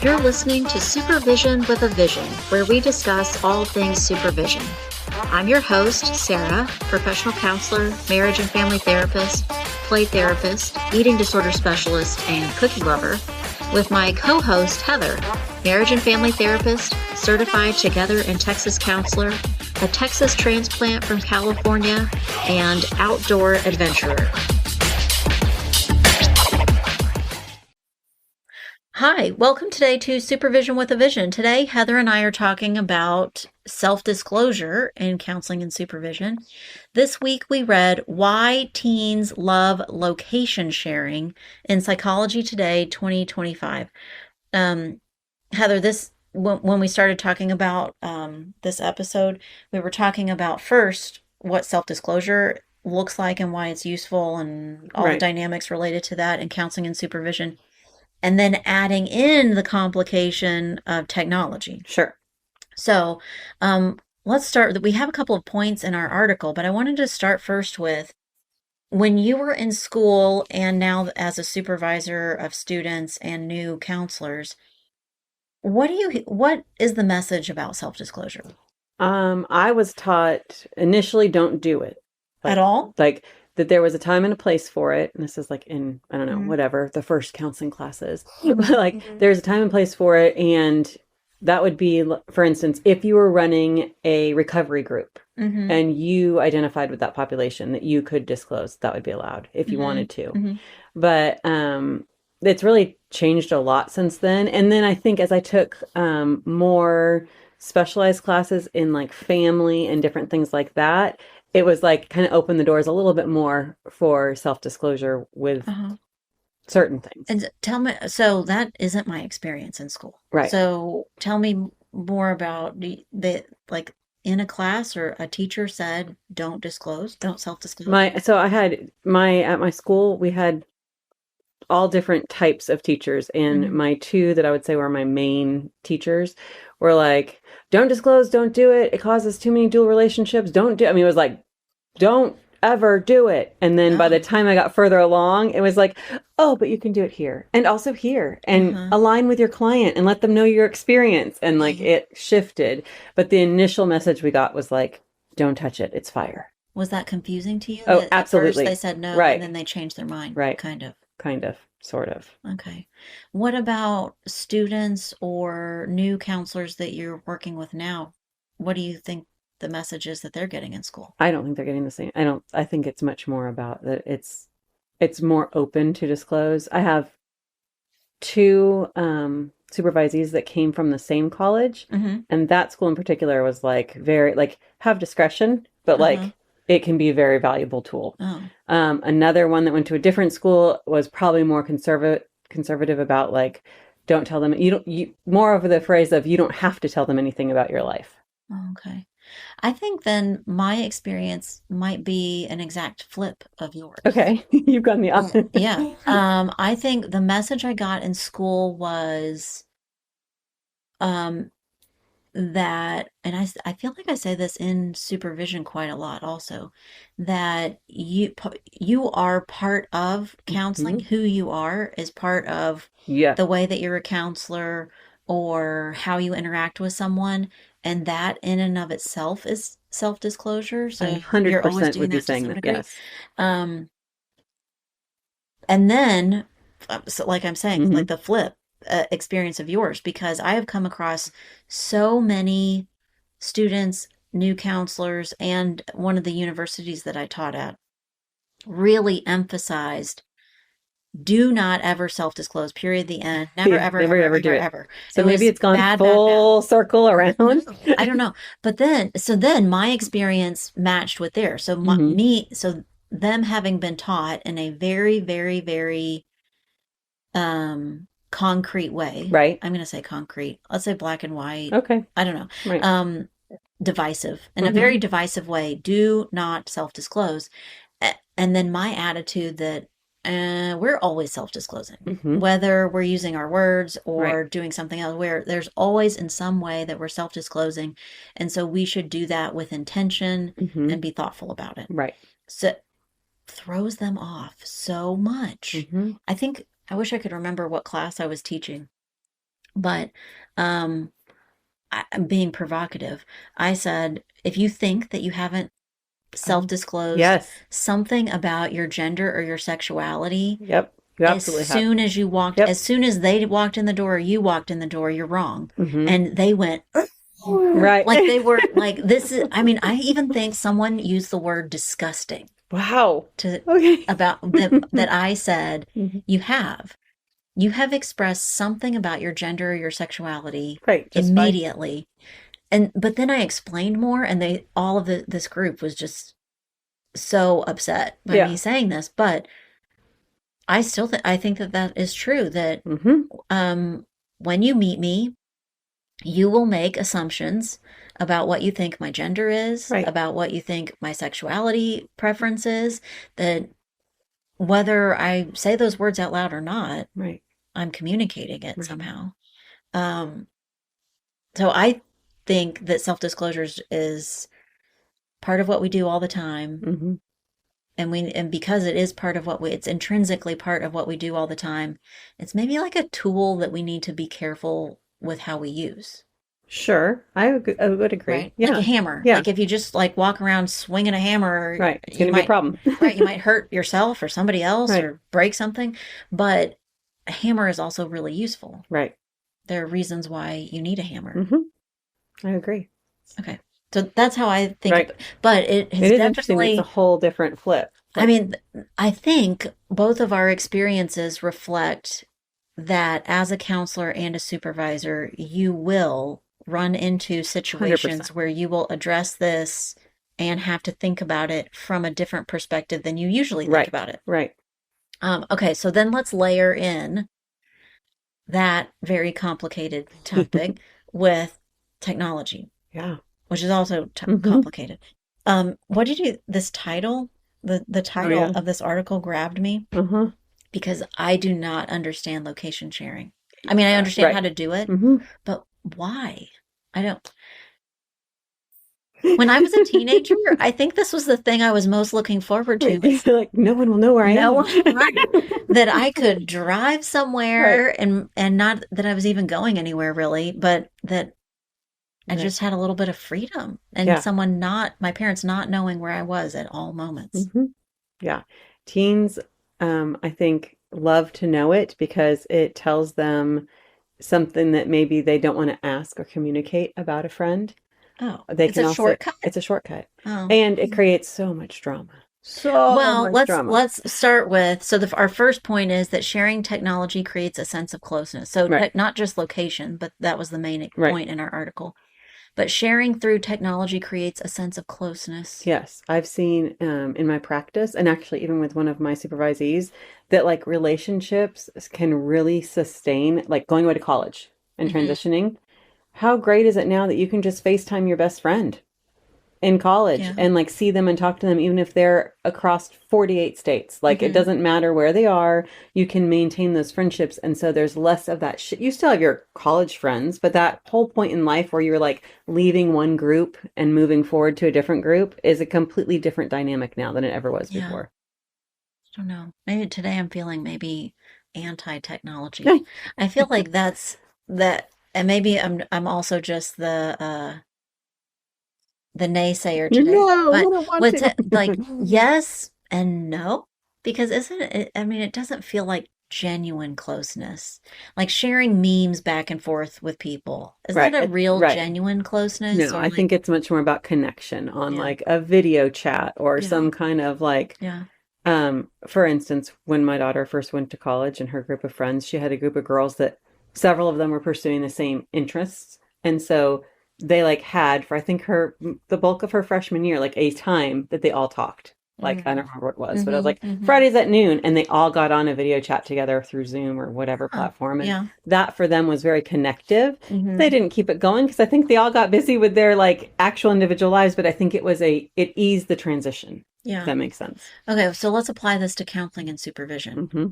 You're listening to Supervision with a Vision, where we discuss all things supervision. I'm your host, Sarah, professional counselor, marriage and family therapist, play therapist, eating disorder specialist, and cookie lover, with my co-host, Heather, marriage and family therapist, certified Together in Texas counselor, a Texas transplant from California, and outdoor adventurer. Hi, welcome today to Supervision with a Vision. Today, Heather and I are talking about self-disclosure in counseling and supervision. This week, we read Why Teens Love Location Sharing in Psychology Today 2025. Heather, when we started talking about this episode, we were talking about first what self-disclosure looks like and why it's useful and all the dynamics related to that in counseling and supervision. And then adding in the complication of technology. Sure. So let's start. We have a couple of points in our article, but I wanted to start first with when you were in school and now as a supervisor of students and new counselors, what is the message about self-disclosure? I was taught initially don't do it. At all? Like that there was a time and a place for it. And this is like in, I don't know, whatever, the first counseling classes. There's a time and place for it. And that would be, for instance, if you were running a recovery group and you identified with that population that you could disclose, that would be allowed if you wanted to. But it's really changed a lot since then. And then I think as I took more specialized classes in like family and different things like that, it was like kind of opened the doors a little bit more for self-disclosure with certain things. And tell me, so that isn't my experience in school. Right. So tell me more about like in a class or a teacher said, don't self-disclose. So I had at my school, we had all different types of teachers. And my two that I would say were my main teachers were like, don't disclose, don't do it. It causes too many dual relationships. It was like, don't ever do it. And then by the time I got further along, it was like, oh, but you can do it here and also here and align with your client and let them know your experience. And like it shifted. But the initial message we got was like, don't touch it. It's fire. Was that confusing to you? Oh, absolutely. At first they said no, and then they changed their mind. Right. Kind of, sort of. Okay. What about students or new counselors that you're working with now? What do you think the message is that they're getting in school? I don't think they're getting the same. I think it's much more about that it's more open to disclose. I have two supervisees that came from the same college, and that school in particular was like very like have discretion, but like it can be a very valuable tool. Another one that went to a different school was probably more conservative about like, don't tell them, more of the phrase of you don't have to tell them anything about your life. Okay. I think then my experience might be an exact flip of yours. Okay. You've gotten the opposite. Yeah. I think the message I got in school was that, and I feel like I say this in supervision quite a lot also, that you are part of counseling. Who you are is part of the way that you're a counselor or how you interact with someone. And that in and of itself is self-disclosure. So 100% you're always doing would be that to saying some that, degree. yes. And then, so like I'm saying, like the flip experience of yours, because I have come across so many students, new counselors, and one of the universities that I taught at really emphasized do not ever self-disclose, period, the end. Never, ever do it. Ever. So maybe it's gone full circle around. I don't know. But then my experience matched with theirs. So so them having been taught in a very, very, very concrete way. Right. I'm going to say concrete. Let's say black and white. Okay. I don't know. Right. Divisive. In a very divisive way. Do not self-disclose. And then my attitude that we're always self-disclosing, whether we're using our words or doing something else, where there's always in some way that we're self-disclosing. And so we should do that with intention and be thoughtful about it. Right. So throws them off so much. Mm-hmm. I wish I could remember what class I was teaching, but um, I'm being provocative. I said, if you think that you haven't Oh, self-disclosed yes. something about your gender or your sexuality, Yep. You absolutely have. as Yep. soon as they walked in the door, or you walked in the door, you're wrong. Mm-hmm. And they went, Right. like they were like, this is, I mean, I even think someone used the word disgusting Wow. to, Okay. about that I said, Mhm. you have. You have expressed something about your gender or your sexuality Right. Just by. immediately. And, but then I explained more, and all of this group was just so upset by me Yeah. saying this. But I think that that is true that Mm-hmm. um, when you meet me, you will make assumptions about what you think my gender is, Right. about what you think my sexuality preference is, that whether I say those words out loud or not, Right. I'm communicating it Right. somehow. Um, so I think that self-disclosures is part of what we do all the time. Mm-hmm. And because it is part of it's intrinsically part of what we do all the time, it's maybe like a tool that we need to be careful with how we use. Sure. I would agree. Right? Like a Yeah. hammer. Yeah. Like if you just like walk around swinging a hammer, Right. It's going you to be a might, problem. right, you might hurt yourself or somebody else Right. or break something. But a hammer is also really useful. Right. There are reasons why you need a hammer. Mm-hmm. I agree. Okay. So that's how I think of Right. it. But it It has is interesting that it's a definitely, whole different flip. I Like, mean, I think both of our experiences reflect that as a counselor and a supervisor, you will run into 100%. situations where you will address this and have to think about it from a different perspective than you usually think Right. about it. Right. Okay, so then let's layer in that very complicated topic with technology, Yeah. which is also Mm-hmm. complicated. What did you, this title, the Oh, title yeah. of this article grabbed me Uh-huh. because I do not understand location sharing. I mean, I understand how Right. to do it, Mm-hmm. but why? I don't. When I was a teenager, I think this was the thing I was most looking forward to Right. was Like, no one will know where I no am. one, right, that I could drive Right. somewhere and not that I was even going anywhere really, but that I Right. just had a little bit of freedom and Yeah. someone not, my parents not knowing where I was at all moments. Mm-hmm. Yeah. Teens, I think, love to know it because it tells them something that maybe they don't want to ask or communicate about a friend. Oh, They it's can a also, shortcut. it's a shortcut. Oh. And it creates so much drama. So Well, much drama. let's start with our first point is that sharing technology creates a sense of closeness. So Right. not just location, but that was the main Right. point in our article. But sharing through technology creates a sense of closeness. Yes, I've seen in my practice, and actually even with one of my supervisees, that like relationships can really sustain, like going away to college and Hmm. transitioning. How great is it now that you can just FaceTime your best friend in college Yeah. and like see them and talk to them even if they're across 48 states. Like it Hmm. doesn't matter where they are, you can maintain those friendships. And so there's less of that shit. You still have your college friends, but that whole point in life where you're like leaving one group and moving forward to a different group is a completely different dynamic now than it ever was Yeah. before. I don't know. Maybe today I'm feeling maybe anti-technology. I feel like that's that, and maybe I'm also just the naysayer today. No, we But don't want what's to. it like? Yes and no, because isn't it? I mean, it doesn't feel like genuine closeness. Like sharing memes back and forth with people. Is that Right, a real right. genuine closeness No, or I like, think it's much more about connection on yeah, like a video chat or yeah, some kind of like yeah. for instance, when my daughter first went to college and her group of friends, she had a group of girls that several of them were pursuing the same interests. And so they like had for I think her the bulk of her freshman year, like a time that they all talked. Like I don't Mm. remember what it was, but I was Mm-hmm. like Mm-hmm. Fridays at noon and they all got on a video chat together through Zoom or whatever Huh. platform. And Yeah. that for them was very connective. They Mm-hmm. didn't keep it going because I think they all got busy with their like actual individual lives, but I think it eased the transition, if Yeah. that makes sense. Okay, so let's apply this to counseling and supervision. Hmm.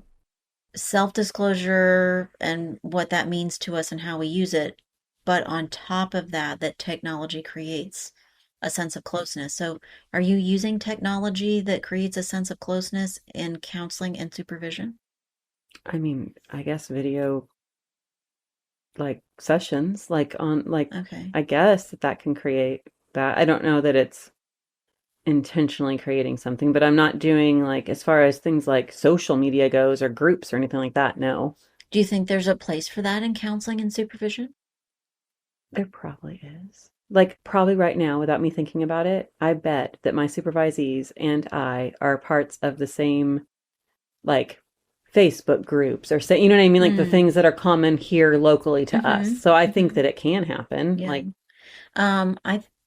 Self-disclosure and what that means to us and how we use it. But on top of that, that technology creates a sense of closeness. So, are you using technology that creates a sense of closeness in counseling and supervision? I mean, I guess video like sessions, like on like Okay. I guess that can create that. I don't know that it's intentionally creating something, but I'm not doing like as far as things like social media goes or groups or anything like that. No. Do you think there's a place for that in counseling and supervision? There probably is. Like, probably right now, without me thinking about it, I bet that my supervisees and I are parts of the same, like, Facebook groups or say, you know what I mean? Like the Mm. things that are common here locally to us. Mm-hmm. So I think Mm-hmm. that it can happen. Yeah. Like,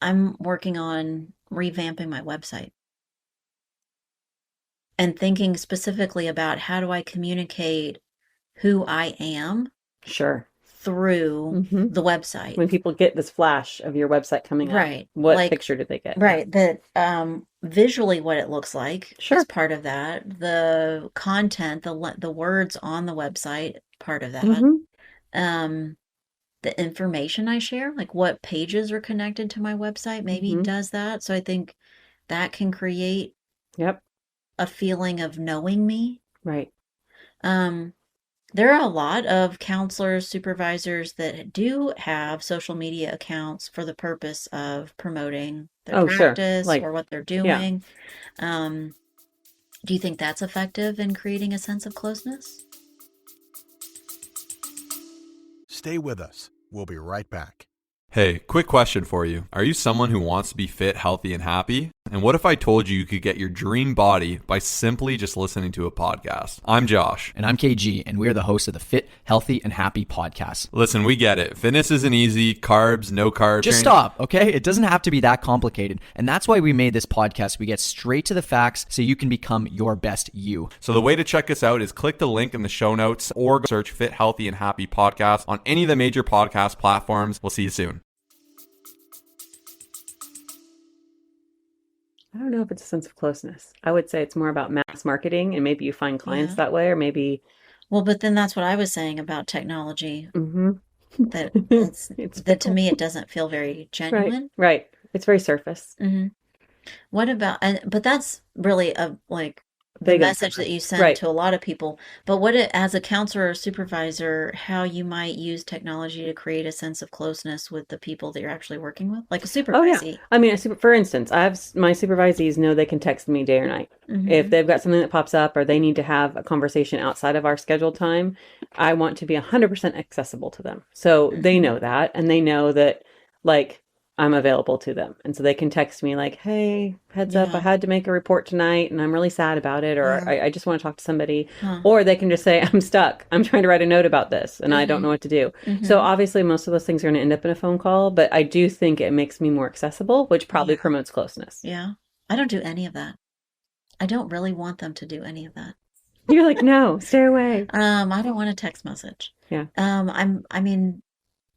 I'm working on revamping my website and thinking specifically about how do I communicate who I am sure. through Hmm. the website. When people get this flash of your website coming up, Right. what Like, picture did they get? Yeah. right. That visually what it looks like is Sure. part of that. The content, the words on the website, part of that. Hmm. Um, the information I share, like what pages are connected to my website, maybe Hmm. does that. So I think that can create Yep. a feeling of knowing me. Right. Um, there are a lot of counselors, supervisors that do have social media accounts for the purpose of promoting their Oh, sure. practice Like, or what they're yeah. doing. Um, do you think that's effective in creating a sense of closeness? Stay with us. We'll be right back. Hey, quick question for you. Are you someone who wants to be fit, healthy, and happy? And what if I told you could get your dream body by simply just listening to a podcast? I'm Josh. And I'm KG, and we are the hosts of the Fit, Healthy, and Happy podcast. Listen, we get it. Fitness isn't easy. Carbs, no carbs. Just stop, okay? It doesn't have to be that complicated. And that's why we made this podcast. We get straight to the facts so you can become your best you. So the way to check us out is click the link in the show notes or search Fit, Healthy, and Happy podcast on any of the major podcast platforms. We'll see you soon. I don't know if it's a sense of closeness. I would say it's more about mass marketing and maybe you find clients Yeah. that way, or maybe. Well, but then that's what I was saying about technology. Hmm. That it's It's that to fickle. me it doesn't feel very Right, genuine. right. It's very surface. Hmm. What about, but that's really the Big message that emphasis. you send Right. to a lot of people. But as a counselor or supervisor, how you might use technology to create a sense of closeness with the people that you're actually working with, like a Oh yeah. supervisee. I mean, for instance, my supervisees know they can text me day or night. Hmm. If they've got something that pops up or they need to have a conversation outside of our scheduled time, I want to be 100% accessible to them. So they know that, and they know that like I'm available to them. And so they can text me like, hey, heads up, I Yeah. had to make a report tonight and I'm really sad about it, or Yeah. I just want to talk to somebody. Huh. Or they can just say, I'm stuck. I'm trying to write a note about this and I don't know what to do. So Hmm. obviously most of those things are going to end up in a phone call, but I do think it makes me more accessible, which probably Yeah. promotes closeness. Yeah. I don't do any of that. I don't really want them to do any of that. You're like, no, stay away. I don't want a text message. Yeah. I mean,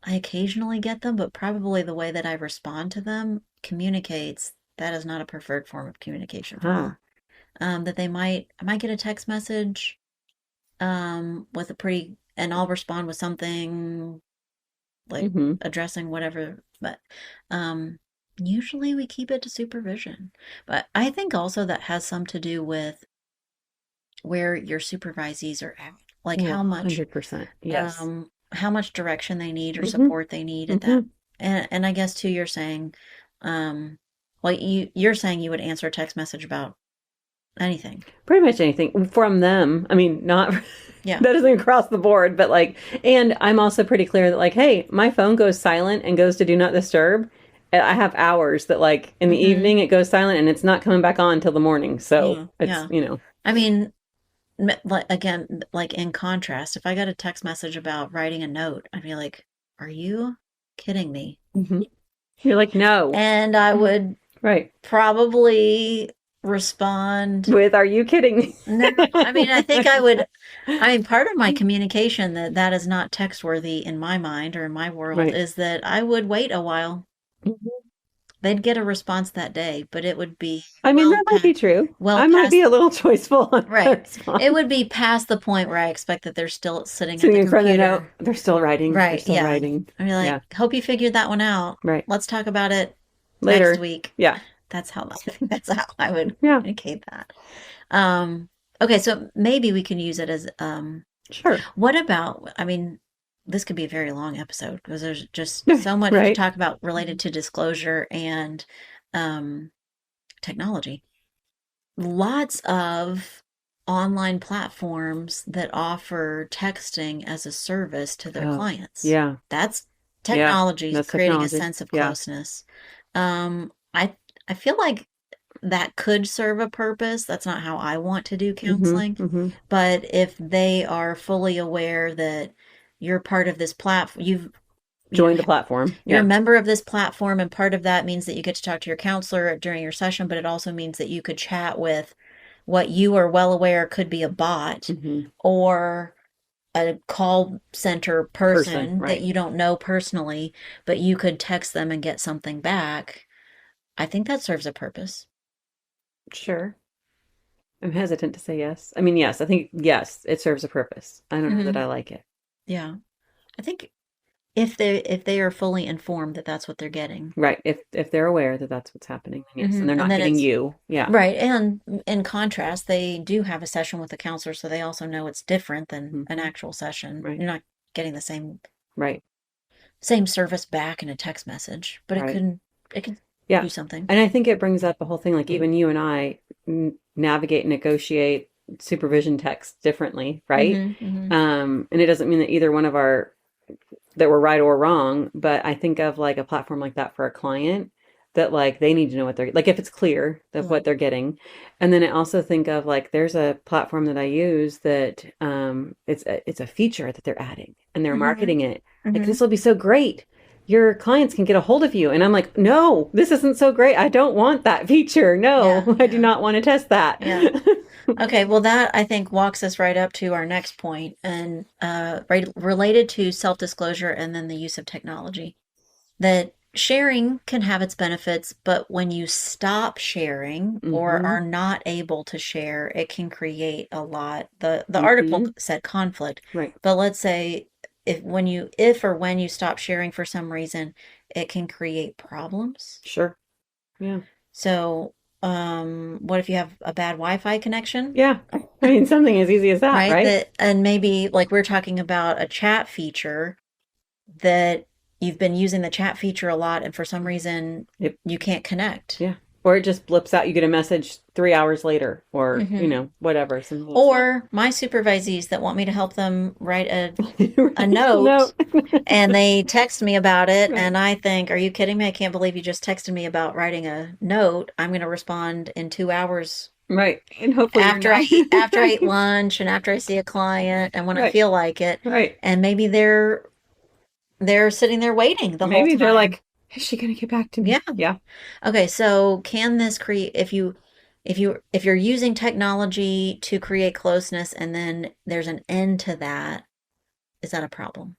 I occasionally get them, but probably the way that I respond to them communicates that is not a preferred form of communication for me. Ah, That I might get a text message, with and I'll respond with something like hmm addressing whatever, but, usually we keep it to supervision. But I think also that has some to do with where your supervisees are at, like Oh, 100%. Yes. how much direction they need or Hmm. support they need at that. Hmm. And I guess too, you're saying, well, you're saying you would answer a text message about anything. Pretty much anything from them. I mean, not Yeah. that isn't across the board, but like, and I'm also pretty clear that like, hey, my phone goes silent and goes to do not disturb. I have hours that like in the Mhm. evening it goes silent and it's not coming back on till the morning. So Yeah, it's, yeah. you know, I mean, like again, like in contrast, if I got a text message about writing a note, I'd be like, "Are you kidding me?" mhm. You're like, no, And I would right. probably respond. With, are you kidding me? No, I mean, I think part of my communication that is not text worthy in my mind or in my world Right. is that I would wait a while. Mhm. They'd get a response that day, but it would be I mean, well that might be true. well I might past- be a little choiceful on right. response. It would be past the point where I expect that they're still sitting Sitting at in the front of the computer. note. They're still writing. They're Right, still yeah. writing. I mean, like, Yeah. hope you figured that one out. Right. Let's talk about it later. next week. Yeah. I think that's how I would Yeah. communicate that. Okay, so maybe we can use it as Sure. what about, I mean, this could be a very long episode because there's just so much to Right. talk about related to disclosure and technology. Lots of online platforms that offer texting as a service to their clients. Yeah. That's technology that's creating technology. a sense of Yeah. closeness. I feel like that could serve a purpose. That's not how I want to do counseling. But if they are fully aware that you're part of this platform, you've Joined the platform. you're Yeah. a member of this platform, and part of that means that you get to talk to your counselor during your session, but it also means that you could chat with what you are well aware could be a bot or a call center person right. that you don't know personally, but you could text them and get something back. I think that serves a purpose. Sure. I'm hesitant to say yes. I mean, yes, I think, yes, it serves a purpose. I don't know that I like it. Yeah. I think if they are fully informed that that's what they're getting. Right. If they're aware that that's what's happening, then yes. And they're not then hitting it's- you. Yeah. Right. And in contrast, they do have a session with a counselor, so they also know it's different than an actual session. Right. You're not getting the same Right. service back in a text message, but Right. it can Yeah. do something. And I think it brings up a whole thing, like even you and I navigate and negotiate supervision text differently, right? And it doesn't mean that either one of that we're right or wrong, but I think of like a platform like that for a client that like they need to know what they're like if it's clear of what they're getting. And then I also think of like there's a platform that I use that it's a feature that they're adding and they're marketing it. Like this will be so great. Your clients can get a hold of you. And I'm like, no, this isn't so great. I don't want that feature. No, I do not want to test that. Yeah. Okay, well, that I think walks us right up to our next point, and related to self-disclosure and then the use of technology. That sharing can have its benefits, but when you stop sharing or are not able to share, it can create a lot. The article said conflict, Right. but let's say if or when you stop sharing for some reason, it can create problems. Sure. Yeah. So, what if you have a bad Wi-Fi connection? Yeah. I mean, something as easy as that, right? And maybe like we're talking about a chat feature that you've been using the chat feature a lot, and for some reason you can't connect. Yeah. Or it just blips out. You get a message 3 hours later, or whatever. Or my supervisees that want me to help them write a note, and they text me about it, and I think, "Are you kidding me? I can't believe you just texted me about writing a note. I'm going to respond in 2 hours." Right. And hopefully after I eat lunch and after I see a client and when I feel like it. Right. And maybe they're sitting there waiting the whole time. Maybe they're like, is she going to get back to me? Yeah. Yeah. Okay. So can this create, if you're using technology to create closeness and then there's an end to that, is that a problem?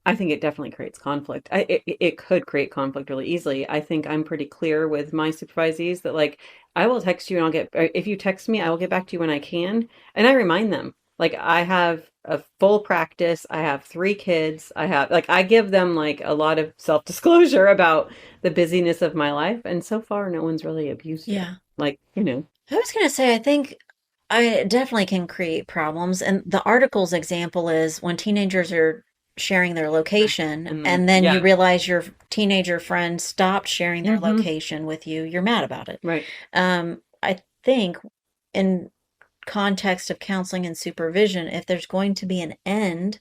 I think it definitely creates conflict. It could create conflict really easily. I think I'm pretty clear with my supervisees that like, I will text you and if you text me, I will get back to you when I can. And I remind them, like I have a full practice. I have 3 kids. I give them like a lot of self-disclosure about the busyness of my life. And so far, no one's really abused it. Yeah. Like, I was going to say, I think I definitely can create problems. And the article's example is when teenagers are sharing their location and then you realize your teenager friend stopped sharing their location with you, you're mad about it. Right. I think in context of counseling and supervision, if there's going to be an end,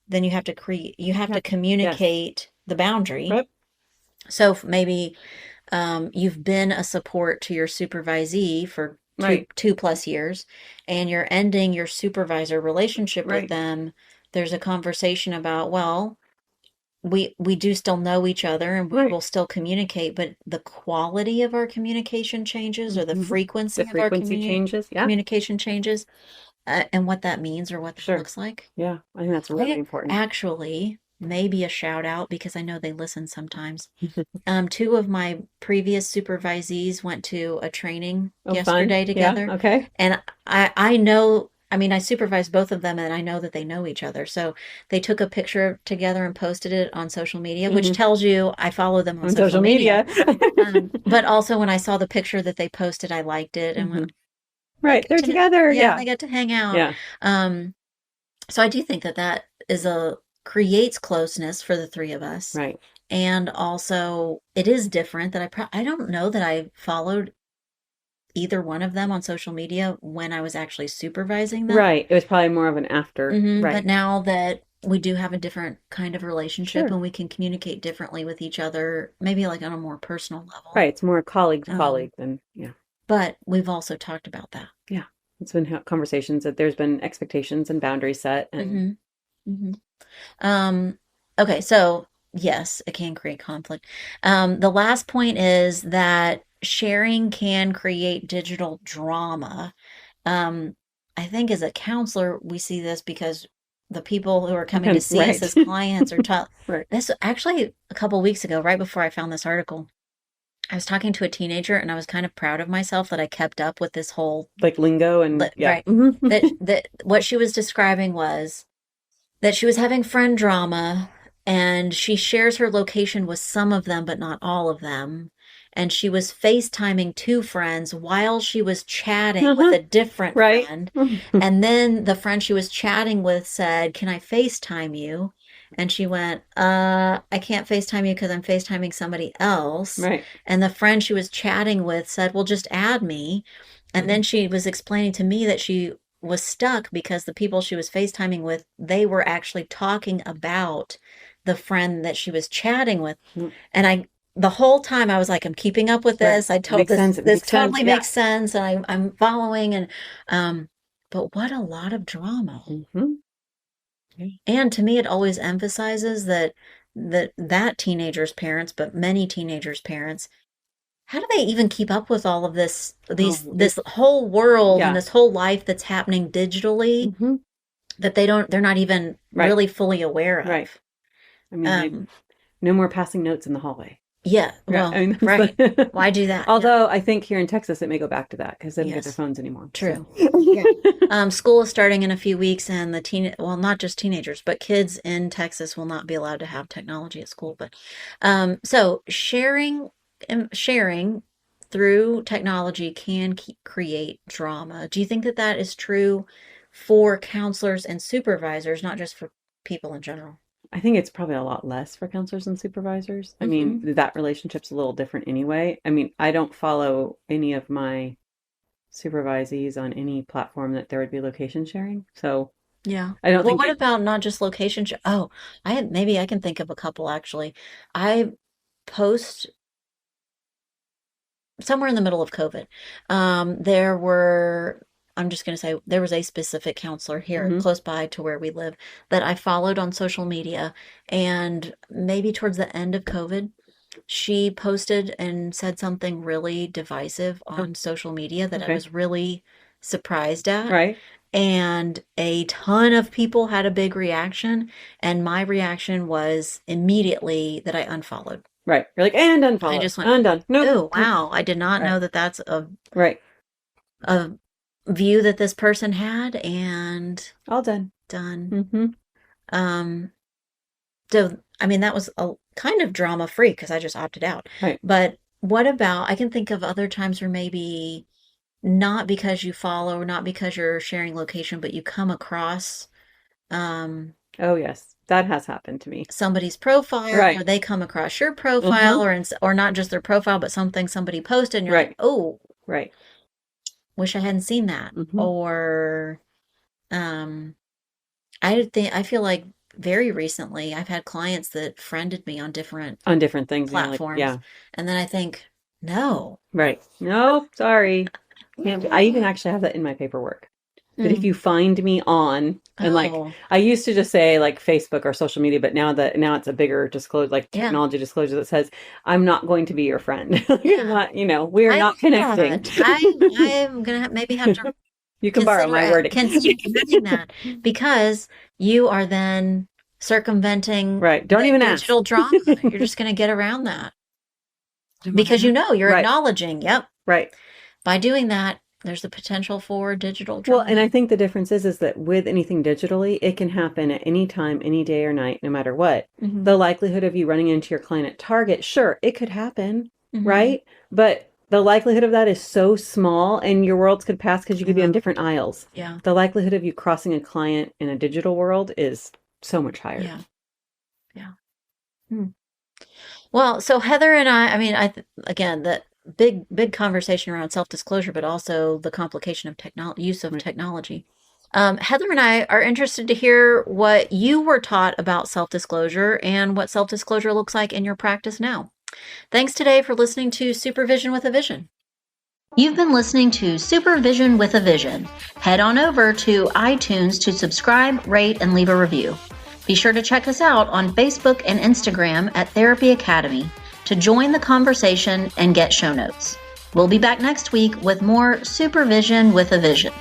then you have to communicate the boundary. Right. So maybe you've been a support to your supervisee for 2+ years and you're ending your supervisor relationship with them. There's a conversation about, well, we do still know each other and we will still communicate, but the quality of our communication changes or the frequency of our communication changes, and what that means or what that looks like. Yeah, I think that's really important. Actually, maybe a shout out because I know they listen sometimes. 2 of my previous supervisees went to a training yesterday together. Yeah, okay. And I know I mean, I supervise both of them and I know that they know each other. So they took a picture together and posted it on social media, which tells you I follow them on social media. But also when I saw the picture that they posted, I liked it and went, right. They're together. yeah, they get to hang out. Yeah. So I do think that creates closeness for the three of us. Right. And also it is different that I don't know that I followed either one of them on social media when I was actually supervising them. Right. It was probably more of an after. Right. But now that we do have a different kind of relationship Sure. and we can communicate differently with each other, maybe like on a more personal level. Right. It's more colleague to colleague than, yeah. But we've also talked about that. Yeah. It's been conversations that there's been expectations and boundaries set. And okay. So yes, it can create conflict. The last point is that sharing can create digital drama. I think as a counselor, we see this because the people who are coming to see us as clients are taught. This actually a couple of weeks ago, right before I found this article, I was talking to a teenager and I was kind of proud of myself that I kept up with this whole like lingo and right. That what she was describing was that she was having friend drama and she shares her location with some of them, but not all of them. And she was FaceTiming two friends while she was chatting with a different friend. And then the friend she was chatting with said, "Can I FaceTime you?" And she went, I can't FaceTime you because I'm FaceTiming somebody else. Right. And the friend she was chatting with said, "Well, just add me." And then she was explaining to me that she was stuck because the people she was FaceTiming with, they were actually talking about the friend that she was chatting with. And the whole time I was like, I'm keeping up with this. I told this totally makes sense. And I'm following. And, but what a lot of drama. And to me, it always emphasizes that teenagers' parents, but many teenagers' parents, how do they even keep up with all of this, this whole world and this whole life that's happening digitally that they're not even really fully aware of? Right. I mean, no more passing notes in the hallway. Yeah. Well, I mean, right. Why do that? Although I think here in Texas, it may go back to that because they don't get their phones anymore. True. So. School is starting in a few weeks and not just teenagers, but kids in Texas will not be allowed to have technology at school. But, so sharing through technology can create drama. Do you think that is true for counselors and supervisors, not just for people in general? I think it's probably a lot less for counselors and supervisors. I mean, that relationship's a little different anyway. I mean, I don't follow any of my supervisees on any platform that there would be location sharing. So yeah, I don't think. What about not just location? Maybe I can think of a couple actually. I post somewhere in the middle of COVID. I'm just going to say there was a specific counselor here close by to where we live that I followed on social media. And maybe towards the end of COVID, she posted and said something really divisive on social media that I was really surprised at. Right. And a ton of people had a big reaction. And my reaction was immediately that I unfollowed. Right. You're like, and unfollow. I just went, undone. No. Oh, wow. I did not know that that's a view that this person had, and all done. So I mean that was a kind of drama free because I just opted out. Right. But what about, I can think of other times where maybe not because you follow, not because you're sharing location, but you come across oh yes, that has happened to me. Somebody's profile, or they come across your profile, or not just their profile, but something somebody posted, and you're like, oh, right. Wish I hadn't seen that. Or I feel like very recently I've had clients that friended me on different things platforms. And then I think, no. Right. No, sorry. I even actually have that in my paperwork. That if you find me on, and I used to just say like Facebook or social media, but now it's a bigger disclosure, like technology disclosure that says I'm not going to be your friend. Not, we're not connecting. I'm gonna maybe have to. You can borrow my wording. Considering that because you are then circumventing. Right. Don't even ask. Digital drama. You're just gonna get around that because you're acknowledging. Yep. Right. By doing that, there's a potential for digital trauma. Well, and I think the difference is that with anything digitally, it can happen at any time, any day or night, no matter what. Mm-hmm. The likelihood of you running into your client at Target, sure, it could happen, Mm-hmm. right? But the likelihood of that is so small, and your worlds could pass because you could be on different aisles. Yeah. The likelihood of you crossing a client in a digital world is so much higher. Yeah. Yeah. Well, so Heather and I mean, again, that big conversation around self-disclosure, but also the complication of use of technology. Heather and I are interested to hear what you were taught about self-disclosure and what self-disclosure looks like in your practice now. Thanks today for listening to Supervision with a Vision. You've been listening to Supervision with a Vision. Head on over to iTunes to subscribe, rate, and leave a review. Be sure to check us out on Facebook and Instagram at Therapy Academy to join the conversation and get show notes. We'll be back next week with more Supervision with a Vision.